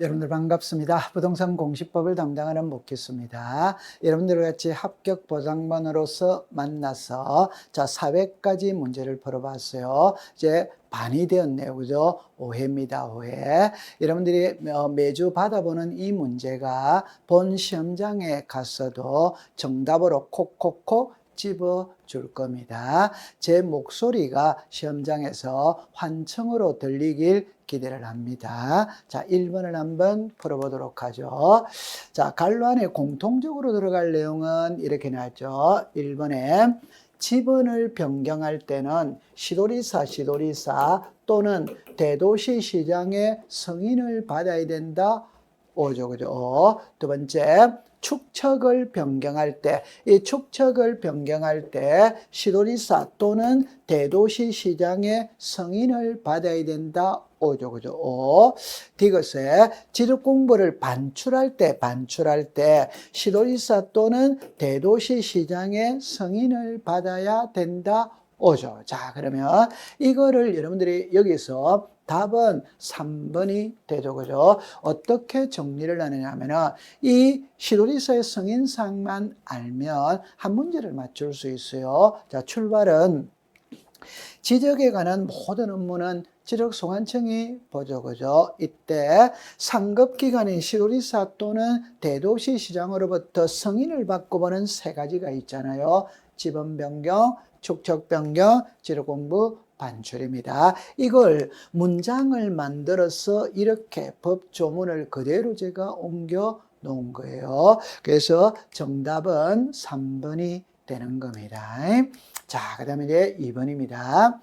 여러분들 반갑습니다. 부동산 공시법을 담당하는 목기수입니다. 여러분들과 같이 합격 보장반으로서 만나서 400가지 문제를 풀어봤어요. 이제 반이 되었네요. 그죠? 5회입니다. 5회. 여러분들이 매주 받아보는 이 문제가 본 시험장에 갔어도 정답으로 콕콕콕 집어줄 겁니다. 제 목소리가 시험장에서 환청으로 들리길 기대를 합니다. 자, 1번을 한번 풀어보도록 하죠. 자, 갈로 안에 공통적으로 들어갈 내용은 이렇게 나왔죠. 1번에 지번을 변경할 때는 시도리사 또는 대도시 시장의 승인을 받아야 된다. 오죠, 그죠? 두 번째, 축척을 변경할 때, 이 축척을 변경할 때 시도리사 또는 대도시 시장의 승인을 받아야 된다. 오죠, 그죠? 디귿에 지적 공부를 반출할 때 시도리사 또는 대도시 시장의 승인을 받아야 된다. 오죠. 자, 그러면 이거를 여러분들이 여기서 답은 3번이 되죠. 그죠? 어떻게 정리를 하느냐면은 이 시도리사의 승인사항만 알면 한 문제를 맞출 수 있어요. 자, 출발은 지적에 관한 모든 업무는 지적소관청이 보죠. 그죠? 이때 상급기관인 시도리사 또는 대도시 시장으로부터 승인을 받고 보는 세 가지가 있잖아요. 지번 변경, 축척 변경, 지적공부 반출입니다. 이걸 문장을 만들어서 이렇게 법조문을 그대로 제가 옮겨 놓은 거예요. 그래서 정답은 3번이 되는 겁니다. 자, 그 다음에 이제 2번입니다.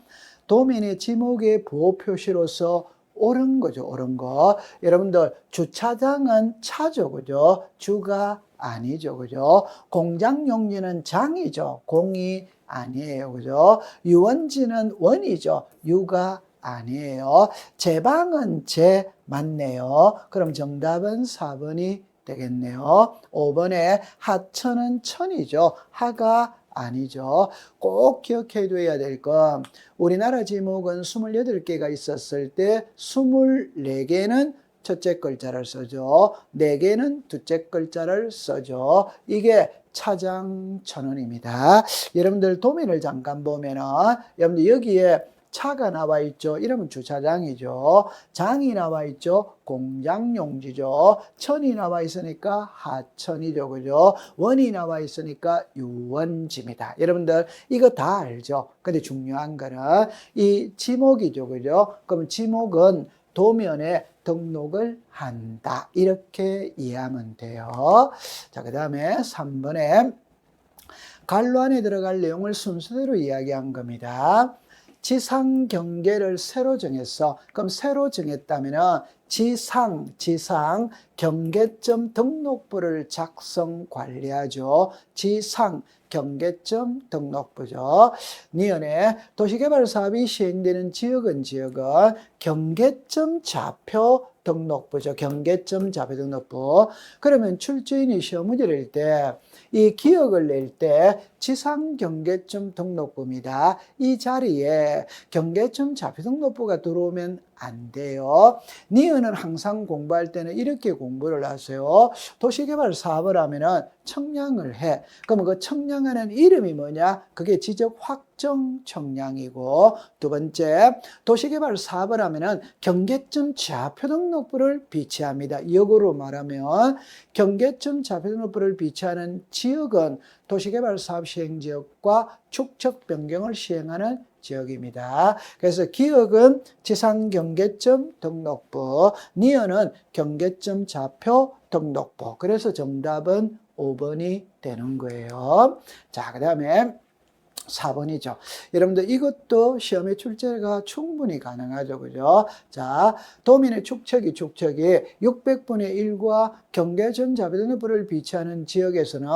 도면의 지목의 보호 표시로서 옳은 거죠. 옳은 거. 여러분들 주차장은 차죠. 그죠? 주가 아니죠. 그죠? 공장 용지는 장이죠. 공이 아니에요. 그죠? 유원지는 원이죠. 유가 아니에요. 제방은 제 맞네요. 그럼 정답은 4번이 되겠네요. 5번에 하천은 천이죠. 하가 아니죠. 꼭 기억해 둬야 될 건 우리나라 지목은 28개가 있었을 때 24개는 첫째 글자를 써죠. 4개는 둘째 글자를 써죠. 이게 차장천원입니다. 여러분들 도면을 잠깐 보면은 여러분들 여기에 차가 나와 있죠. 이러면 주차장이죠. 장이 나와 있죠. 공장용지죠. 천이 나와 있으니까 하천이죠. 그죠? 원이 나와 있으니까 유원지입니다. 여러분들 이거 다 알죠? 근데 중요한 거는 이 지목이죠. 그죠? 그럼 지목은 도면에 등록을 한다. 이렇게 이해하면 돼요. 자, 그 다음에 3번에 갈로 안에 들어갈 내용을 순서대로 이야기한 겁니다. 지상 경계를 새로 정했어. 그럼 새로 정했다면 지상 경계점 등록부를 작성 관리하죠. 지상 경계점 등록부죠. 니은에 도시개발 사업이 시행되는 지역은 경계점 좌표 등록부죠. 경계점 좌표 등록부. 그러면 출제인이 시험 문제를 낼 때 이 기억을 낼 때 지상 경계점 등록부입니다. 이 자리에 경계점 좌표 등록부가 들어오면 안 돼요. 니은은 항상 공부할 때는 이렇게 공부를 하세요. 도시개발 사업을 하면은 청량을 해. 그럼 그 청량하는 이름이 뭐냐? 그게 지적 확정 청량이고, 두 번째, 도시개발 사업을 하면은 경계점 좌표 등록부를 비치합니다. 역으로 말하면 경계점 좌표 등록부를 비치하는 지역은 도시개발 사업 시행 지역과 축척 변경을 시행하는 지역입니다. 그래서 기역은 지상 경계점 등록부, 니은은 경계점 좌표 등록부. 그래서 정답은 5번이 되는 거예요. 자, 그 다음에 4번이죠. 여러분들 이것도 시험에 출제가 충분히 가능하죠. 그죠? 자, 도민의 축척이 600분의 1과 경계점 좌표 등록부를 비치하는 지역에서는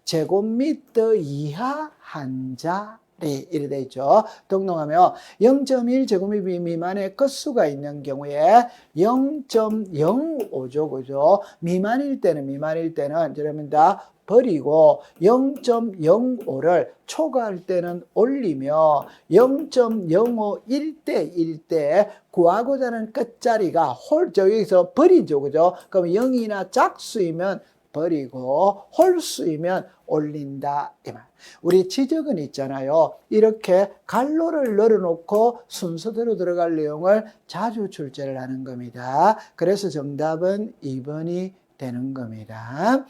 제곱미터 이하 한자 이래 돼 있죠. 등록하면 0.1제곱미터 미만의 끝수가 있는 경우에 0.05죠. 그죠? 미만일 때는 여러분 다 버리고 0.05를 초과할 때는 올리며 0.051대 때 구하고자 하는 끝자리가 여기서 버리죠. 그죠? 그럼 0이나 짝수이면 버리고 홀수이면 올린다 이 말. 우리 지적은 있잖아요. 이렇게 갈로를 늘어놓고 순서대로 들어갈 내용을 자주 출제를 하는 겁니다. 그래서 정답은 2번이 되는 겁니다.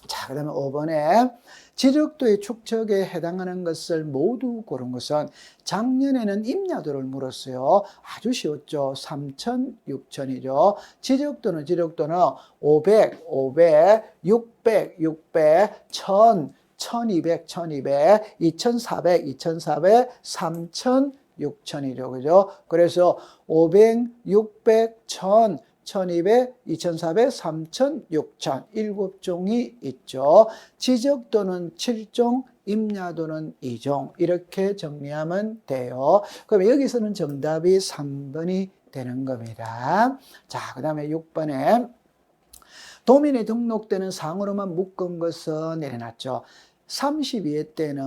자, 그 다음에 5번에 지적도의 축척에 해당하는 것을 모두 고른 것은 작년에는 임야도를 물었어요. 아주 쉬웠죠. 3천, 6천이죠. 지적도는 500, 600, 1000, 1200, 2400, 3000, 6000이죠. 그죠? 그래서 500, 600, 1000, 1200, 2400, 3000, 6000 7종이 있죠. 지적도는 7종, 임야도는 2종 이렇게 정리하면 돼요. 그럼 여기서는 정답이 3번이 되는 겁니다. 자, 그 다음에 6번에 도면에 등록되는 사항으로만 묶은 것은 내려놨죠. 32회 때는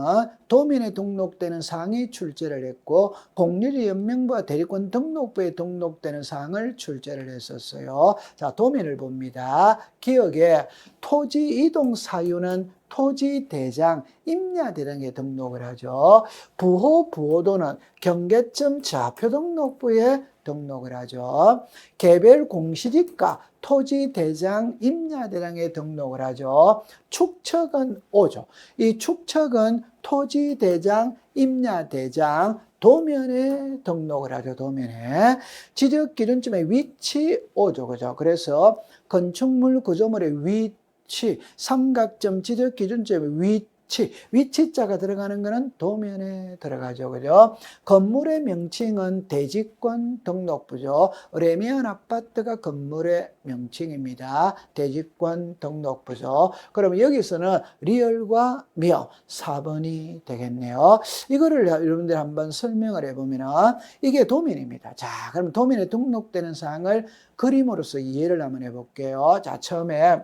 도면에 등록되는 사항이 출제를 했고 공유지 연명부와 대리권 등록부에 등록되는 사항을 출제를 했었어요. 자, 도면을 봅니다. 기억에 토지 이동 사유는 토지 대장, 임야 대장에 등록을 하죠. 부호도는 경계점 좌표 등록부에 등록을 하죠. 개별 공시지가 토지 대장, 임야 대장에 등록을 하죠. 축척은 5죠. 이 축척은 토지 대장, 임야 대장, 도면에 등록을 하죠. 도면에. 지적 기준점의 위치 5죠. 그죠? 그래서 건축물 구조물의 위치, 삼각점 지적 기준점의 위치자가 들어가는 것은 도면에 들어가죠. 그죠? 건물의 명칭은 대지권 등록부죠. 레미안 아파트가 건물의 명칭입니다. 대지권 등록부죠. 그럼 여기서는 리얼과 미어 4번이 되겠네요. 이거를 여러분들 한번 설명을 해보면 이게 도면입니다. 자, 그럼 도면에 등록되는 사항을 그림으로서 이해를 한번 해볼게요. 자, 처음에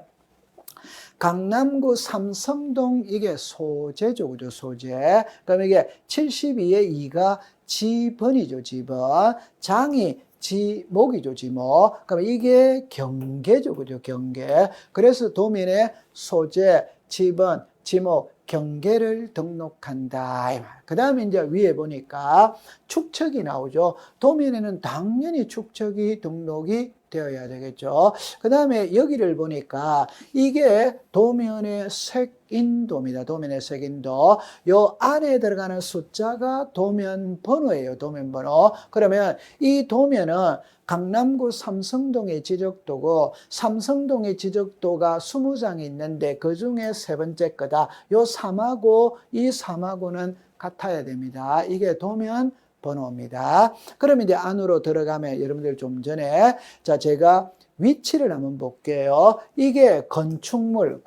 강남구 삼성동 이게 소재죠. 그죠? 소재. 그럼 이게 72의 2가 지번이죠. 지번. 장이 지목이죠. 지목. 그럼 이게 경계죠. 그죠? 경계. 그래서 도면에 소재, 지번, 지목, 경계를 등록한다. 그 다음에 이제 위에 보니까 축척이 나오죠. 도면에는 당연히 축척이 등록이 되어야 되겠죠. 그 다음에 여기를 보니까 이게 도면의 색인도입니다. 도면의 색인도. 요 안에 들어가는 숫자가 도면 번호예요. 도면 번호. 그러면 이 도면은 강남구 삼성동의 지적도고 삼성동의 지적도가 20장이 있는데 그중에 세 번째 거다. 요 3하고 이 3하고는 같아야 됩니다. 이게 도면 번호입니다. 그럼 이제 안으로 들어가면 여러분들 좀 전에 자 제가 위치를 한번 볼게요. 이게 건축물,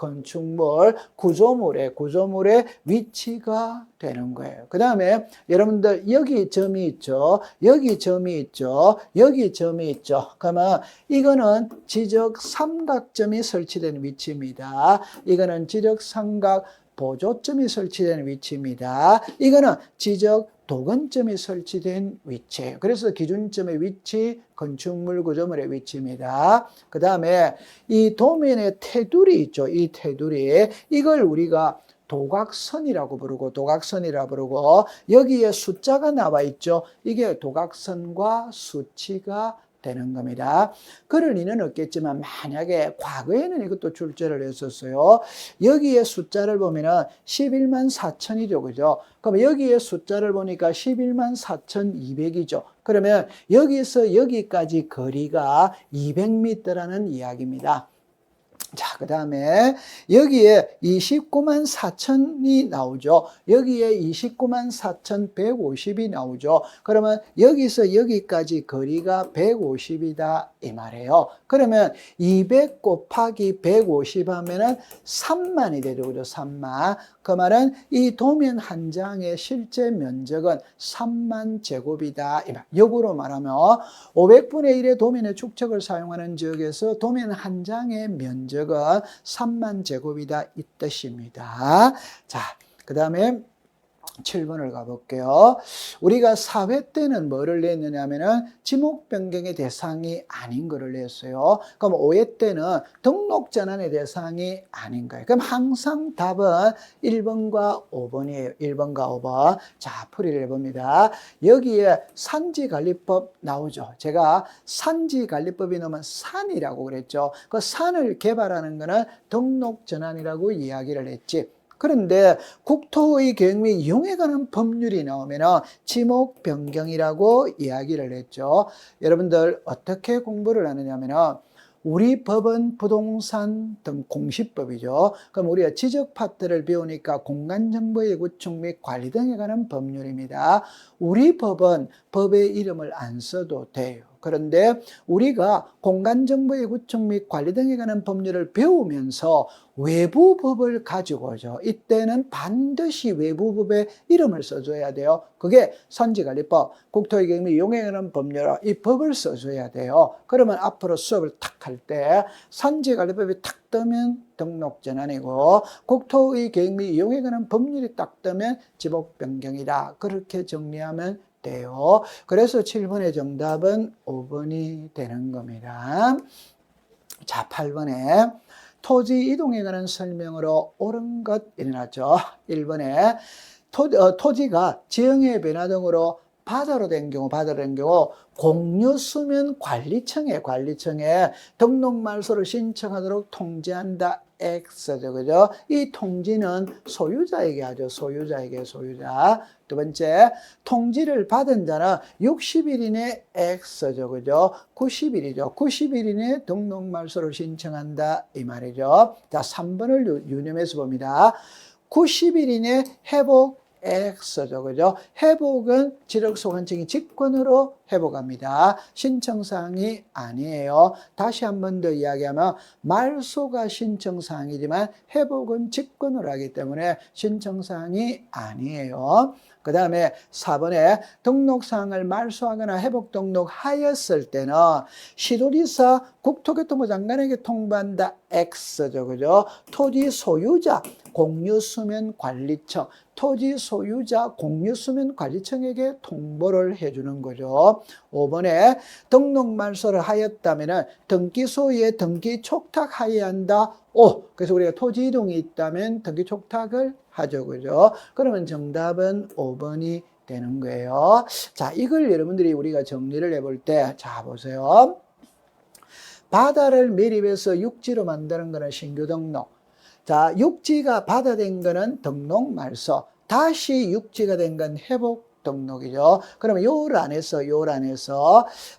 구조물의 위치가 되는 거예요. 그 다음에 여러분들 여기 점이 있죠. 여기 점이 있죠. 여기 점이 있죠. 그러면 이거는 지적 삼각점이 설치된 위치입니다. 이거는 지적 삼각 보조점이 설치된 위치입니다. 이거는 지적 도근점이 설치된 위치예요. 그래서 기준점의 위치, 건축물 구조물의 위치입니다. 그 다음에 이 도면의 테두리 있죠. 이 테두리. 이걸 우리가 도각선이라고 부르고 여기에 숫자가 나와 있죠. 이게 도각선과 수치가 되는 겁니다. 그럴 리는 없겠지만 만약에 과거에는 이것도 출제를 했었어요. 여기에 숫자를 보면은 11만 4천이죠. 그죠? 그럼 여기에 숫자를 보니까 11만 4,200이죠. 그러면 여기서 여기까지 거리가 200m라는 이야기입니다. 자, 그 다음에 여기에 29만 4천이 나오죠. 여기에 29만 4,150이 나오죠. 그러면 여기서 여기까지 거리가 150이다 이 말이에요. 그러면 200 곱하기 150 하면은 3만이 되죠. 그죠? 3만. 그 말은 이 도면 한 장의 실제 면적은 3만 제곱이다. 역으로 말하면 500분의 1의 도면의 축척을 사용하는 지역에서 도면 한 장의 면적은 3만 제곱이다 이 뜻입니다. 자, 그 다음에 7번을 가볼게요. 우리가 4회 때는 뭐를 냈느냐 하면은 지목 변경의 대상이 아닌 거를 냈어요. 그럼 5회 때는 등록 전환의 대상이 아닌 거예요. 그럼 항상 답은 1번과 5번이에요. 1번과 5번. 자, 풀이를 해봅니다. 여기에 산지관리법 나오죠. 제가 산지관리법이 나오면 산이라고 그랬죠. 그 산을 개발하는 거는 등록 전환이라고 이야기를 했지. 그런데 국토의 계획 및 이용에 관한 법률이 나오면 지목 변경이라고 이야기를 했죠. 여러분들 어떻게 공부를 하느냐면 우리 법은 부동산 등 공시법이죠. 그럼 우리가 지적 파트를 배우니까 공간정보의 구축 및 관리 등에 관한 법률입니다. 우리 법은 법의 이름을 안 써도 돼요. 그런데 우리가 공간정보의 구축 및 관리 등에 관한 법률을 배우면서 외부 법을 가지고 오죠. 이때는 반드시 외부 법의 이름을 써줘야 돼요. 그게 산지관리법, 국토의계획 및 이용에 관한 법률, 이 법을 써줘야 돼요. 그러면 앞으로 수업을 탁 할 때 산지관리법이 탁 뜨면 등록전환이고 국토의계획 및 이용에 관한 법률이 딱 뜨면 지목 변경이다. 그렇게 정리하면 돼요. 그래서 7번의 정답은 5번이 되는 겁니다. 자, 8번에 토지 이동에 관한 설명으로 옳은 것 일어났죠. 1번에 토지가 지형의 변화 등으로 바다로 된 경우 공유수면 관리청에 등록 말소를 신청하도록 통지한다. X죠. 그죠? 이 통지는 소유자에게 하죠. 소유자. 두 번째, 통지를 받은 자는 60일 이내 X죠. 그죠? 90일이죠. 90일 이내 등록 말소를 신청한다. 이 말이죠. 자, 3번을 유념해서 봅니다. 90일 이내 회복 X죠. 그죠? 회복은 지력소관청이 직권으로 회복합니다. 신청사항이 아니에요. 다시 한 번 더 이야기하면 말소가 신청사항이지만 회복은 직권으로 하기 때문에 신청사항이 아니에요. 그 다음에 4번에 등록사항을 말소하거나 회복 등록하였을 때는 시도지사 국토교통부 장관에게 통보한다. X죠. 그죠? 토지 소유자 공유수면관리청, 토지 소유자 공유수면관리청에게 통보를 해주는 거죠. 5번에 등록 말소를 하였다면 등기소유에 등기 촉탁하여야 한다. 그래서 우리가 토지 이동이 있다면 등기 촉탁을 하죠. 그죠? 그러면 정답은 5번이 되는 거예요. 자, 이걸 여러분들이 우리가 정리를 해볼 때, 자, 보세요. 바다를 매립해서 육지로 만드는 거는 신규 등록. 자, 육지가 바다 된 거는 등록 말소. 다시 육지가 된 건 회복 등록이죠. 그러면 요를 안에서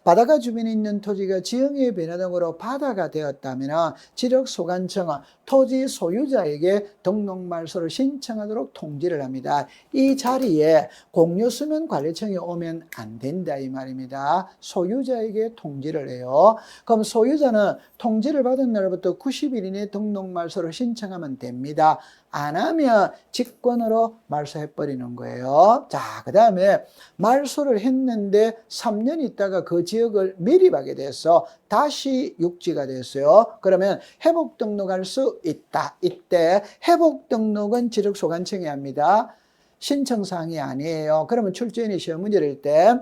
바다가 주변에 있는 토지가 지형의 변화 등으로 바다가 되었다면 지력소관청은 토지 소유자에게 등록 말소를 신청하도록 통지를 합니다. 이 자리에 공유수면관리청이 오면 안 된다 이 말입니다. 소유자에게 통지를 해요. 그럼 소유자는 통지를 받은 날부터 90일 이내 등록 말소를 신청하면 됩니다. 안 하면 직권으로 말소해버리는 거예요. 자, 그 다음에 말소를 했는데 3년 있다가 그 지역을 매립하게 돼서 다시 육지가 됐어요. 그러면 회복 등록할 수 있다. 이때 회복 등록은 지력소관청이 합니다. 신청사항이 아니에요. 그러면 출제인이 시험 문제를 낼 때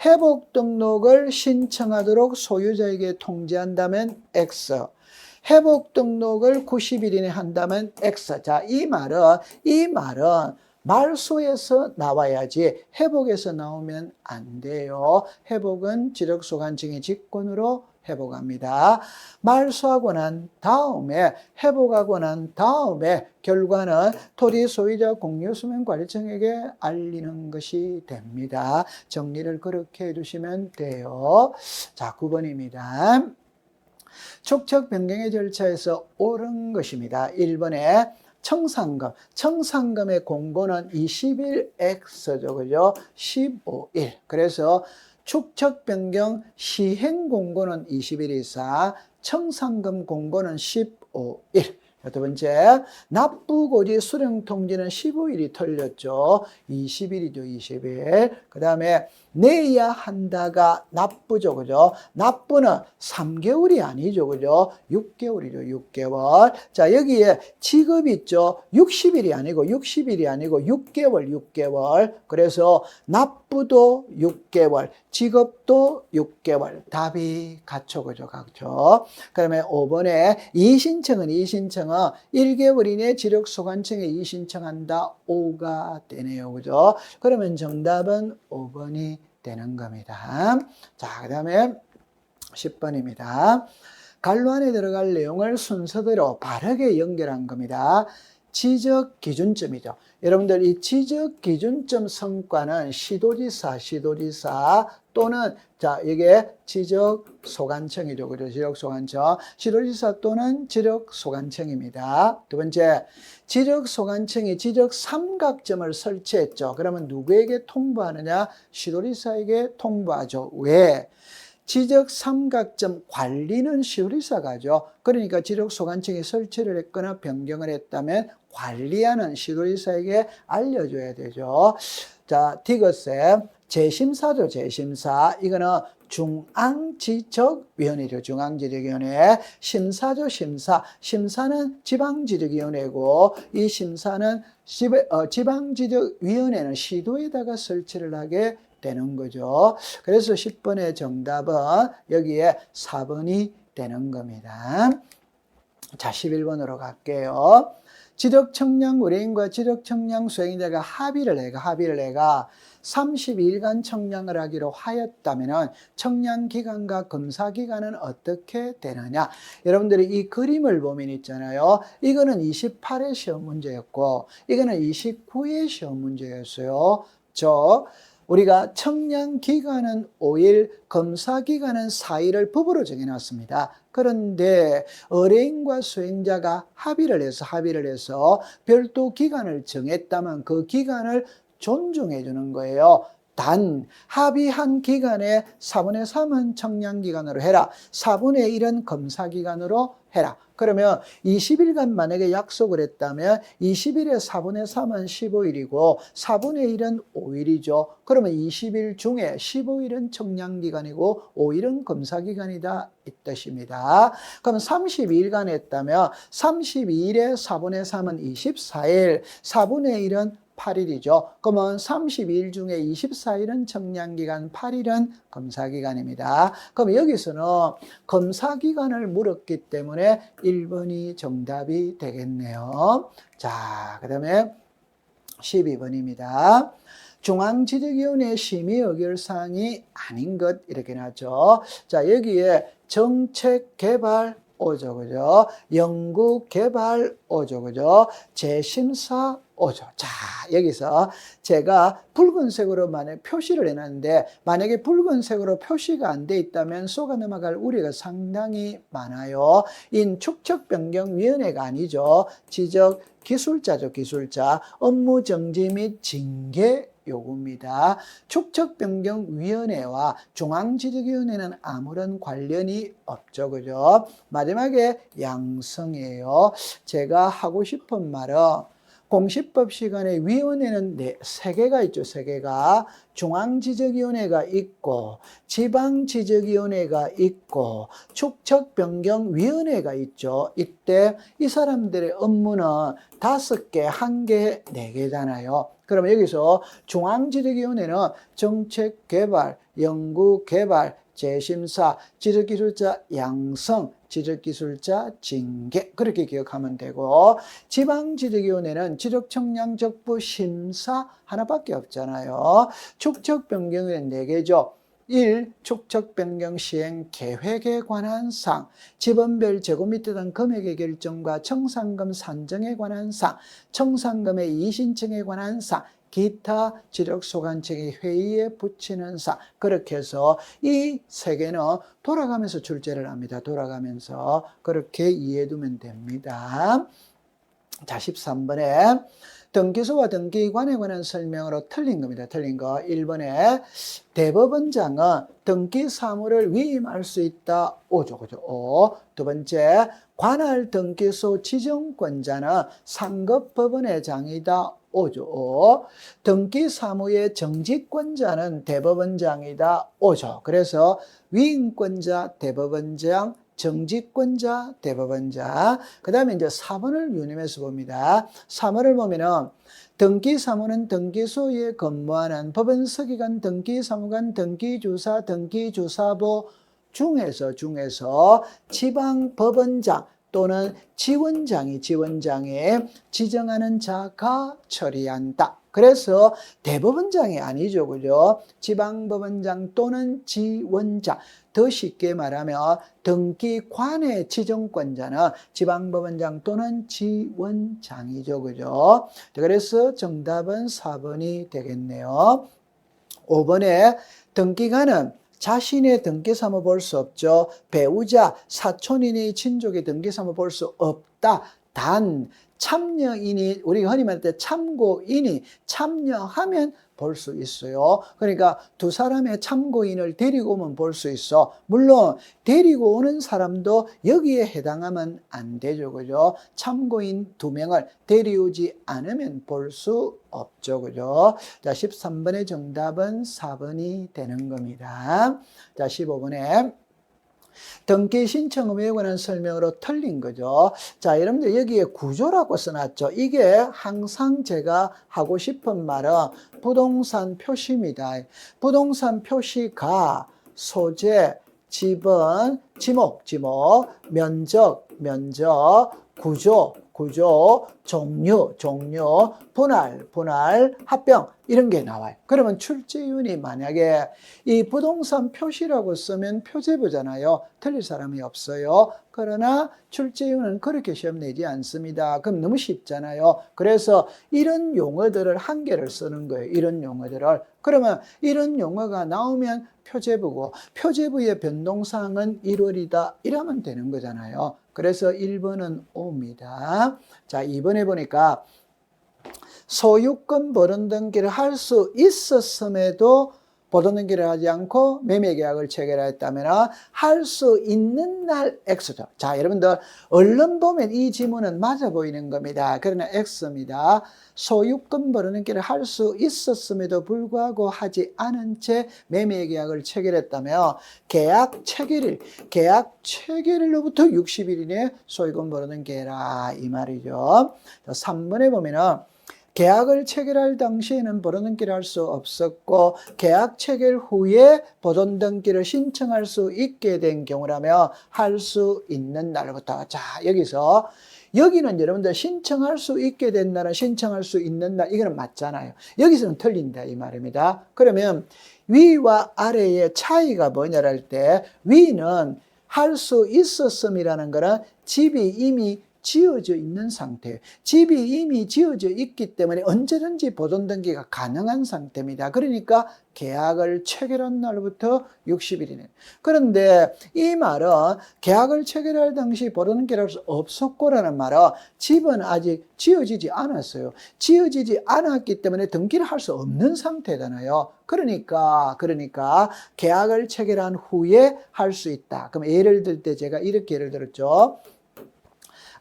회복 등록을 신청하도록 소유자에게 통지한다면 X. 회복 등록을 90일 이내 한다면 X. 자, 이 말은 말소에서 나와야지 회복에서 나오면 안 돼요. 회복은 지력소관청의 직권으로 회복합니다. 말소하고 난 다음에 회복하고 난 다음에 결과는 토지 소유자 공유수면관리청에게 알리는 것이 됩니다. 정리를 그렇게 해주시면 돼요. 자, 9번입니다. 촉척 변경의 절차에서 옳은 것입니다. 1번에 청산금. 청산금의 공고는 21X죠. 그죠? 15일. 그래서 축척 변경 시행 공고는 20일이사 청산금 공고는 15일. 두 번째, 납부고지 수령 통지는 15일이 틀렸죠. 20일이죠, 20일. 그 다음에 내야 한다가 납부죠, 그죠? 납부는 3개월이 아니죠, 그죠? 6개월이죠, 6개월. 자, 여기에 지급 있죠? 60일이 아니고 6개월, 6개월. 그래서 납부도 6개월, 지급도 6개월. 답이 같죠, 그죠? 같죠. 그다음에 5번에 이신청은 1개월 이내 지력소관청에 이신청한다. 5가 되네요. 그죠? 그러면 정답은 5번이 되는 겁니다. 자, 그 다음에 10번입니다. 갈로 안에 들어갈 내용을 순서대로 바르게 연결한 겁니다. 지적 기준점이죠. 여러분들 이 지적 기준점 성과는 시도지사 또는 자, 이게 지적 소관청이죠. 그죠? 지적 소관청. 시도지사 또는 지적 소관청입니다. 두 번째, 지적 소관청이 지적 삼각점을 설치했죠. 그러면 누구에게 통보하느냐? 시도지사에게 통보하죠. 왜? 지적 삼각점 관리는 시도지사가 하죠. 그러니까 지적 소관청이 설치를 했거나 변경을 했다면 관리하는 시도지사에게 알려줘야 되죠. 자, 디귿에 재심사죠, 재심사. 이거는 중앙지적위원회죠, 중앙지적위원회. 심사죠, 심사. 심사는 지방지적위원회고, 이 심사는 지방지적위원회는 시도에다가 설치를 하게 되는 거죠. 그래서 10번의 정답은 여기에 4번이 되는 겁니다. 자, 11번으로 갈게요. 지적청량 의뢰인과 지적청량 수행자가 합의를 해가 32일간 청량을 하기로 하였다면 청량기간과 검사기간은 어떻게 되느냐? 여러분들이 이 그림을 보면 있잖아요. 이거는 28회 시험 문제였고 이거는 29회 시험 문제였어요. 우리가 청량기간은 5일, 검사기간은 4일을 법으로 정해놨습니다. 그런데 의뢰인과 수행자가 합의를 해서 별도 기간을 정했다면 그 기간을 존중해 주는 거예요. 단 합의한 기간에 4분의 3은 청량기간으로 해라. 4분의 1은 검사기간으로 해라. 그러면 20일간 만약에 약속을 했다면 20일에 4분의 3은 15일이고 4분의 1은 5일이죠. 그러면 20일 중에 15일은 청량기간이고 5일은 검사기간이다 이 뜻입니다. 그럼 32일간 했다면 32일에 4분의 3은 24일, 4분의 1은 8일이죠. 그러면 32일 중에 24일은 청량기간, 8일은 검사기간입니다. 그럼 여기서는 검사기간을 물었기 때문에 1번이 정답이 되겠네요. 자, 그 다음에 12번입니다. 중앙지적위원회 심의 의결사항이 아닌 것 이렇게 나죠. 자, 여기에 정책개발 오죠, 그죠? 연구개발 오죠, 그죠? 재심사 오죠. 자, 여기서 제가 붉은색으로 만약 표시를 해놨는데 만약에 붉은색으로 표시가 안 돼 있다면 쏘가 넘어갈 우려가 상당히 많아요. 축척변경위원회가 아니죠. 지적기술자죠, 기술자. 업무정지 및 징계 요구입니다. 축척변경위원회와 중앙지적위원회는 아무런 관련이 없죠, 그죠? 마지막에 양성이에요. 제가 하고 싶은 말은 공시법 시간에 위원회는 3개가 있죠. 3개가. 중앙지적위원회가 있고 지방지적위원회가 있고 축척변경위원회가 있죠. 이때 이 사람들의 업무는 5개, 1개, 4개잖아요. 그러면 여기서 중앙지적위원회는 정책개발, 연구개발, 재심사, 지적기술자 양성, 지적기술자 징계 그렇게 기억하면 되고 지방지적위원회는 지적청량적부 심사 하나밖에 없잖아요. 축척변경위원회는 4개죠. 1. 축척변경 시행 계획에 관한 사항, 지번별 제곱미터 등 금액의 결정과 청산금 산정에 관한 사항, 청산금의 이신청에 관한 사항, 기타 지력소관청이 회의에 붙이는 상. 그렇게 해서 이 세 개는 돌아가면서 출제를 합니다. 돌아가면서. 그렇게 이해해두면 됩니다. 자, 13번에 등기소와 등기관에 관한 설명으로 틀린 겁니다. 틀린 거. 1번에 대법원장은 등기사무를 위임할 수 있다. 오죠. 그죠? 오. 두 번째, 관할 등기소 지정권자는 상급법원회장이다. 오죠. 오. 등기사무의 정직권자는 대법원장이다. 오죠. 그래서 위임권자 대법원장, 정직권자, 대법원자. 그 다음에 이제 4번을 유념해서 봅니다. 3번을 보면은 등기사무는 등기소에 근무하는 법원서기관, 등기사무관, 등기주사, 등기주사부 중에서 지방법원장 또는 지원장이 지정하는 자가 처리한다. 그래서 대법원장이 아니죠. 그죠? 지방법원장 또는 지원장. 더 쉽게 말하면 등기관의 지정권자는 지방법원장 또는 지원장이죠. 그죠? 그래서 정답은 4번이 되겠네요. 5번에 등기관은 자신의 등기사무 볼 수 없죠. 배우자, 사촌인이 친족의 등기사무 볼 수 없다. 단 참여인이, 우리가 흔히 말할 때 참고인이 참여하면 볼 수 있어요. 그러니까 두 사람의 참고인을 데리고 오면 볼 수 있어. 물론 데리고 오는 사람도 여기에 해당하면 안 되죠. 그죠? 참고인 2명을 데려오지 않으면 볼 수 없죠. 그죠? 자, 13번의 정답은 4번이 되는 겁니다. 자, 15번에 등기 신청 의무에 관한 설명으로 틀린 거죠. 자, 여러분들 여기에 구조라고 써놨죠. 이게 항상 제가 하고 싶은 말은 부동산 표시입니다. 부동산 표시가 소재, 지분, 지목, 면적, 구조, 종류, 분할, 합병 이런 게 나와요. 그러면 출제위원이 만약에 이 부동산 표시라고 쓰면 표제부잖아요. 틀릴 사람이 없어요. 그러나 출제위원은 그렇게 시험 내지 않습니다. 그럼 너무 쉽잖아요. 그래서 이런 용어들을 한 개를 쓰는 거예요. 이런 용어들을. 그러면 이런 용어가 나오면 표제부고 표제부의 변동사항은 1월이다. 이러면 되는 거잖아요. 그래서 1번은 O입니다. 자, 2번에 보니까 소유권 보존 등기를 할 수 있었음에도 보존 등기를 하지 않고 매매 계약을 체결했다면 할 수 있는 날 X죠. 자, 여러분들 얼른 보면 이 지문은 맞아 보이는 겁니다. 그러나 X입니다. 소유권 보존 등기를 할 수 있었음에도 불구하고 하지 않은 채 매매 계약을 체결했다면 계약 체결일로부터 60일 이내에 소유권 보존 등기 해라 이 말이죠. 자, 3번에 보면은 계약을 체결할 당시에는 보존 등기를 할 수 없었고 계약 체결 후에 보존 등기를 신청할 수 있게 된 경우라면 할 수 있는 날부터. 자, 여기는 여러분들 신청할 수 있게 된 날은 신청할 수 있는 날 이거는 맞잖아요. 여기서는 틀린다 이 말입니다. 그러면 위와 아래의 차이가 뭐냐를 할 때 위는 할 수 있었음이라는 거는 집이 이미 지어져 있는 상태예요. 집이 이미 지어져 있기 때문에 언제든지 보존 등기가 가능한 상태입니다. 그러니까 계약을 체결한 날부터 60일이네요. 그런데 이 말은 계약을 체결할 당시 보존 등기를 할 수 없었고라는 말은 집은 아직 지어지지 않았어요. 지어지지 않았기 때문에 등기를 할 수 없는 상태잖아요. 그러니까 계약을 체결한 후에 할 수 있다. 그럼 예를 들 때 제가 이렇게 예를 들었죠.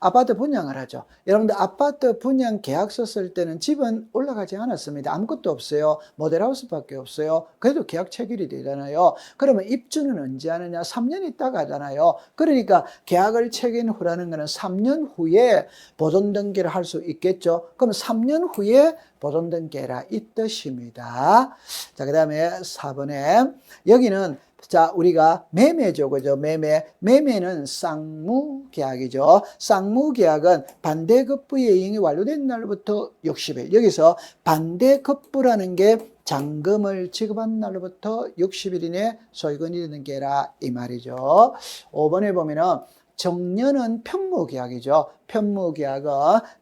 아파트 분양을 하죠. 여러분들 아파트 분양 계약서 쓸 때는 집은 올라가지 않았습니다. 아무것도 없어요. 모델하우스밖에 없어요. 그래도 계약 체결이 되잖아요. 그러면 입주는 언제 하느냐? 3년 있다가 하잖아요. 그러니까 계약을 체결 후라는 것은 3년 후에 보존 등기를 할 수 있겠죠. 그럼 3년 후에 보존 등기해라 이 뜻입니다. 자, 그 다음에 4번에 여기는 자, 우리가 매매죠. 그죠? 매매는 쌍무계약이죠. 쌍무계약은 반대급부의 이행이 완료된 날부터 60일. 여기서 반대급부라는 게 잔금을 지급한 날부터 60일 이내 소유권이 되는 게라 이 말이죠. 5번에 보면은 정년은 편무계약이죠. 편무계약은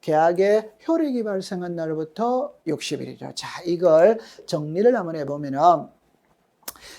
계약의 효력이 발생한 날부터 60일이죠. 자, 이걸 정리를 한번 해보면은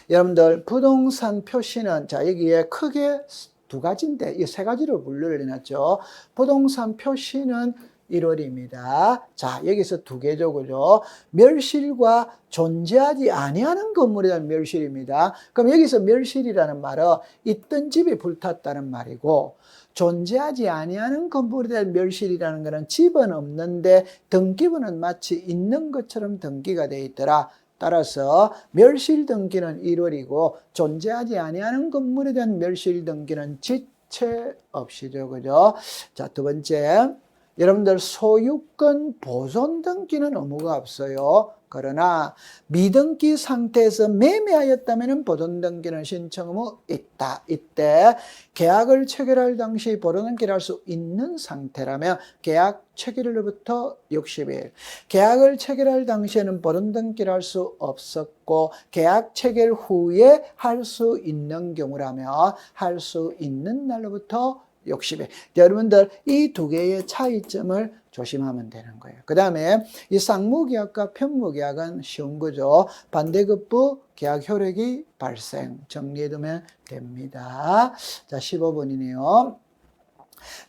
여러분들 부동산 표시는 자 여기에 크게 두 가지인데 이 세 가지로 분류를 해놨죠. 부동산 표시는 1월입니다. 자, 여기서 두 개죠, 그죠? 멸실과 존재하지 아니하는 건물에 대한 멸실입니다. 그럼 여기서 멸실이라는 말은 있던 집이 불탔다는 말이고, 존재하지 아니하는 건물에 대한 멸실이라는 것은 집은 없는데 등기부는 마치 있는 것처럼 등기가 되어 있더라. 따라서 멸실 등기는 1월이고 존재하지 아니하는 건물에 대한 멸실 등기는 지체 없이죠, 그죠? 자, 두 번째. 여러분들 소유권 보존 등기는 의무가 없어요. 그러나 미등기 상태에서 매매하였다면 보존 등기는 신청 의무 있다. 이때 계약을 체결할 당시 보존 등기를 할 수 있는 상태라면 계약 체결일로부터 60일. 계약을 체결할 당시에는 보존 등기를 할 수 없었고 계약 체결 후에 할 수 있는 경우라면 할 수 있는 날로부터 60일. 여러분들 이 두 개의 차이점을 조심하면 되는 거예요. 그 다음에 이 쌍무계약과 편무계약은 쉬운 거죠. 반대급부 계약 효력이 발생. 정리해두면 됩니다. 자, 15번이네요.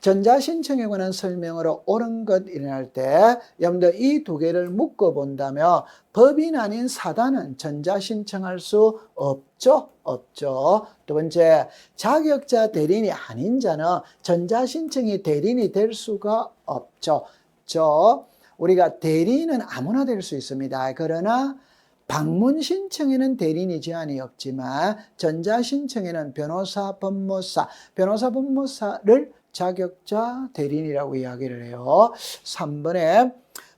전자신청에 관한 설명으로 옳은 것 일어날 때 여러분들 이 두 개를 묶어본다면 법인 아닌 사단은 전자신청할 수 없죠? 없죠. 두 번째, 자격자 대리인이 아닌 자는 전자신청이 대리인이 될 수가 없죠. 우리가 대리인은 아무나 될 수 있습니다. 그러나 방문 신청에는 대리인이 제한이 없지만 전자신청에는 변호사, 법무사를 자격자 대리인이라고 이야기를 해요. 3번에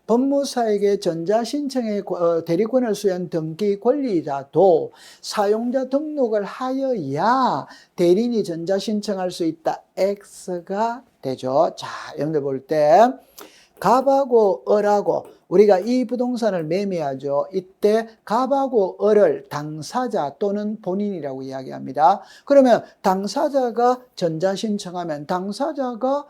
법무사에게 전자신청의 대리권을 수여한 등기 권리자도 사용자 등록을 하여야 대리인이 전자신청할 수 있다. X가 되죠. 자, 여러분들 볼 때 갑하고 을하고 우리가 이 부동산을 매매하죠. 이때 갑하고 을을 당사자 또는 본인이라고 이야기합니다. 그러면 당사자가 전자신청하면 당사자가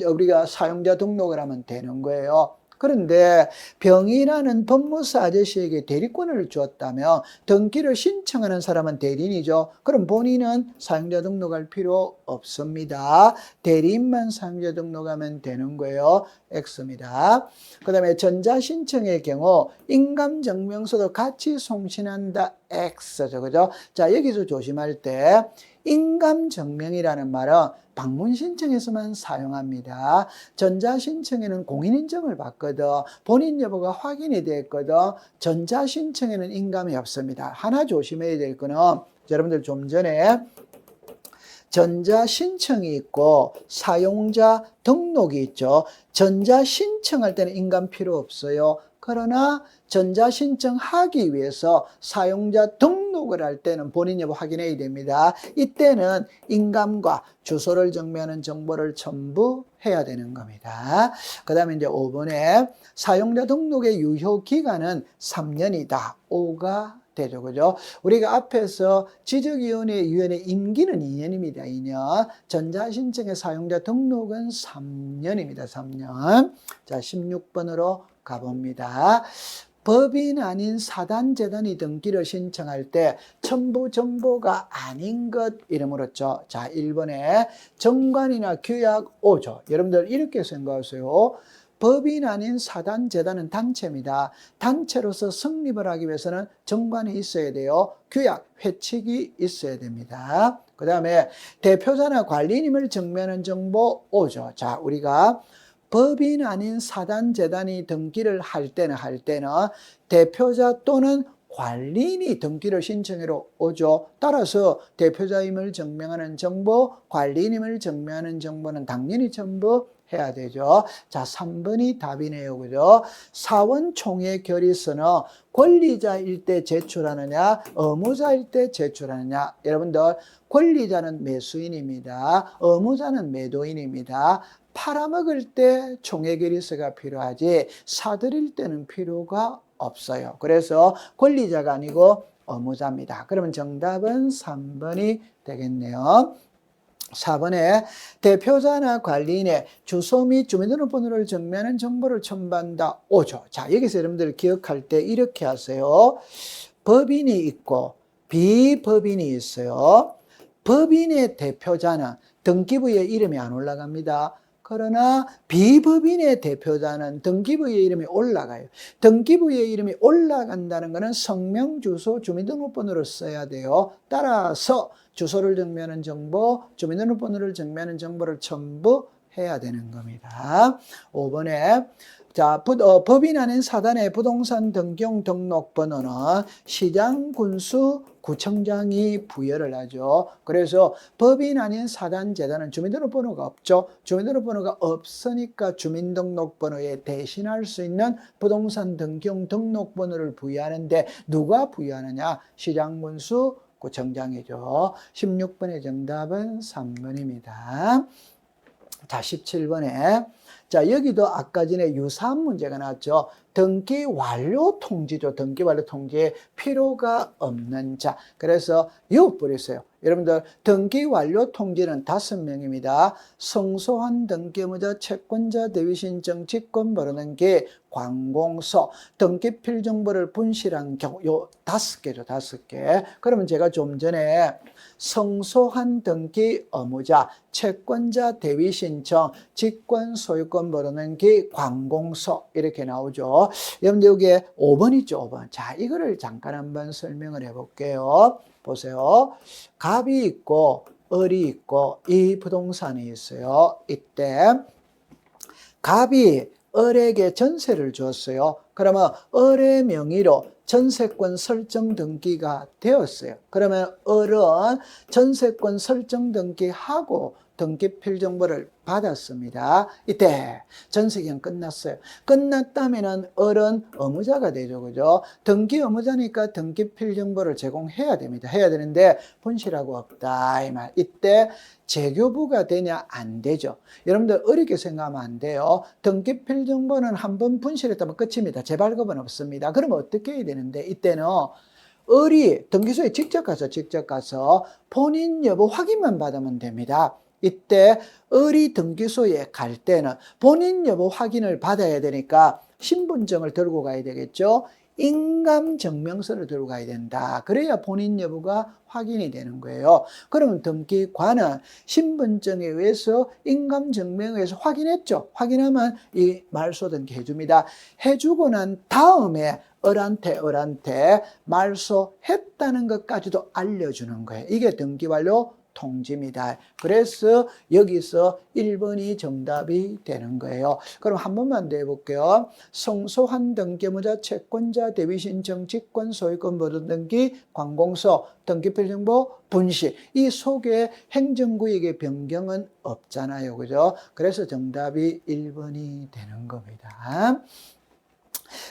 우리가 사용자 등록을 하면 되는 거예요. 그런데 병인하는 법무사 아저씨에게 대리권을 주었다면 등기를 신청하는 사람은 대리인이죠. 그럼 본인은 사용자 등록할 필요 없습니다. 대리인만 사용자 등록하면 되는 거예요. X입니다. 그 다음에 전자신청의 경우 인감증명서도 같이 송신한다. X죠. 그죠? 자, 여기서 조심할 때 인감증명이라는 말은 방문신청에서만 사용합니다. 전자신청에는 공인인증을 받거든 본인 여부가 확인이 됐거든 전자신청에는 인감이 없습니다. 하나 조심해야 될 거는 여러분들 좀 전에 전자신청이 있고 사용자 등록이 있죠. 전자신청할 때는 인감 필요 없어요. 그러나 전자신청하기 위해서 사용자 등록을 할 때는 본인 여부 확인해야 됩니다. 이때는 인감과 주소를 정리하는 정보를 첨부해야 되는 겁니다. 그 다음에 이제 5번에 사용자 등록의 유효기간은 3년이다. 5가 되죠. 그죠? 우리가 앞에서 지적위원회 임기는 2년입니다. 2년. 전자신청의 사용자 등록은 3년입니다. 3년. 자, 16번으로 가봅니다. 법인 아닌 사단재단이 등기를 신청할 때 첨부 정보가 아닌 것 이름 물었죠. 자, 1번에 정관이나 규약 5조. 여러분들 이렇게 생각하세요. 법인 아닌 사단재단은 단체입니다. 단체로서 성립을 하기 위해서는 정관이 있어야 돼요. 규약, 회칙이 있어야 됩니다. 그 다음에 대표자나 관리인임을 증명하는 정보 5조. 자, 우리가 법인 아닌 사단재단이 등기를 할 때는 대표자 또는 관리인이 등기를 신청하러 오죠. 따라서 대표자임을 증명하는 정보, 관리인임을 증명하는 정보는 당연히 첨부해야 되죠. 자, 3번이 답이네요. 그죠? 사원총회 결의서는 권리자일 때 제출하느냐, 의무자일 때 제출하느냐. 여러분들, 권리자는 매수인입니다. 의무자는 매도인입니다. 팔아먹을 때 총회결의서가 필요하지 사들일 때는 필요가 없어요. 그래서 권리자가 아니고 의무자입니다. 그러면 정답은 3번이 되겠네요. 4번에 대표자나 관리인의 주소 및 주민등록번호를 정리하는 정보를 첨부한다. 5조. 자, 여기서 여러분들 기억할 때 이렇게 하세요. 법인이 있고 비법인이 있어요. 법인의 대표자는 등기부에 이름이 안 올라갑니다. 그러나 비법인의 대표자는 등기부에 이름이 올라가요. 등기부에 이름이 올라간다는 것은 성명, 주소, 주민등록번호를 써야 돼요. 따라서 주소를 정리하는 정보, 주민등록번호를 정리하는 정보를 첨부해야 되는 겁니다. 5번에 자, 법인 아닌 사단의 부동산 등기용 등록번호는 시장, 군수, 구청장이 부여를 하죠. 그래서 법인 아닌 사단, 재단은 주민등록번호가 없죠. 주민등록번호가 없으니까 주민등록번호에 대신할 수 있는 부동산 등기용 등록번호를 부여하는데 누가 부여하느냐? 시장, 군수, 구청장이죠. 16번의 정답은 3번입니다. 자, 17번에 자, 여기도 아까 전에 유사한 문제가 나왔죠. 등기 완료 통지죠. 등기 완료 통지에 필요가 없는 자. 그래서 이어버렸어요. 여러분들 등기 완료 통지는 5명입니다. 성소한 등기 의무자, 채권자, 대위신청, 직권 벌어등기, 관공서, 등기 필정보를 분실한 경우 요 5개죠. 5개. 그러면 제가 좀 전에 성소한 등기 의무자, 채권자, 대위신청, 직권, 소유권 벌어등기, 관공서 이렇게 나오죠. 여러분들 여기에 5번 있죠. 5번. 자, 이거를 잠깐 한번 설명을 해볼게요. 보세요. 갑이 있고 을이 있고 이 부동산이 있어요. 이때 갑이 을에게 전세를 줬어요. 그러면 을의 명의로 전세권 설정 등기가 되었어요. 그러면 을은 전세권 설정 등기하고 등기 필정보를 받았습니다. 이때 전세기간 끝났어요. 끝났다면 을은 의무자가 되죠. 그죠? 등기 의무자니까 등기 필정보를 제공해야 됩니다. 해야 되는데 분실하고 없다. 이 말. 이때 재교부가 되냐? 안 되죠. 여러분들 어렵게 생각하면 안 돼요. 등기 필정보는 한번 분실했다면 끝입니다. 재발급은 없습니다. 그러면 어떻게 해야 되는데 이때는 을이 등기소에 직접 가서 본인 여부 확인만 받으면 됩니다. 이때 을이 등기소에 갈 때는 본인 여부 확인을 받아야 되니까 신분증을 들고 가야 되겠죠. 인감증명서를 들고 가야 된다. 그래야 본인 여부가 확인이 되는 거예요. 그러면 등기관은 신분증에 의해서 인감증명에 의해서 확인했죠. 확인하면 이 말소 등기 해줍니다. 해주고 난 다음에 을한테 말소했다는 것까지도 알려주는 거예요. 이게 등기완료 통지입니다. 그래서 여기서 1번이 정답이 되는 거예요. 그럼 한 번만 더 해볼게요. 성소한 등기 의무자, 채권자, 대위신청, 직권, 소유권 보존 등기, 관공서, 등기필정보, 분실. 이 속에 행정구역의 변경은 없잖아요. 그죠? 그래서 정답이 1번이 되는 겁니다.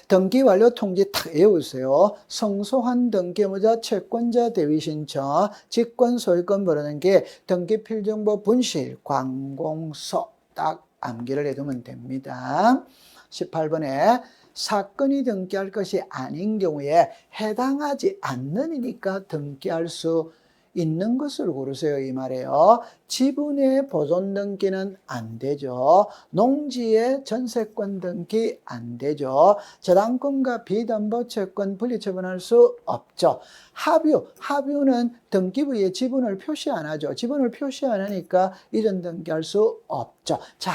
등기 완료 통지 딱 외우세요. 성소한 등기 의무자, 채권자, 대위신청, 직권, 소유권 벌어는 게 등기 필정보 분실, 관공서 딱 암기를 해두면 됩니다. 18번에 사건이 등기할 것이 아닌 경우에 해당하지 않는이니까 등기할 수 있는 것을 고르세요. 이 말이에요. 지분의 보존 등기는 안 되죠. 농지의 전세권 등기 안 되죠. 저당권과 비담보채권 분리처분할 수 없죠. 합유는 등기부에 지분을 표시 안 하죠. 지분을 표시 안 하니까 이전 등기할 수 없죠. 자,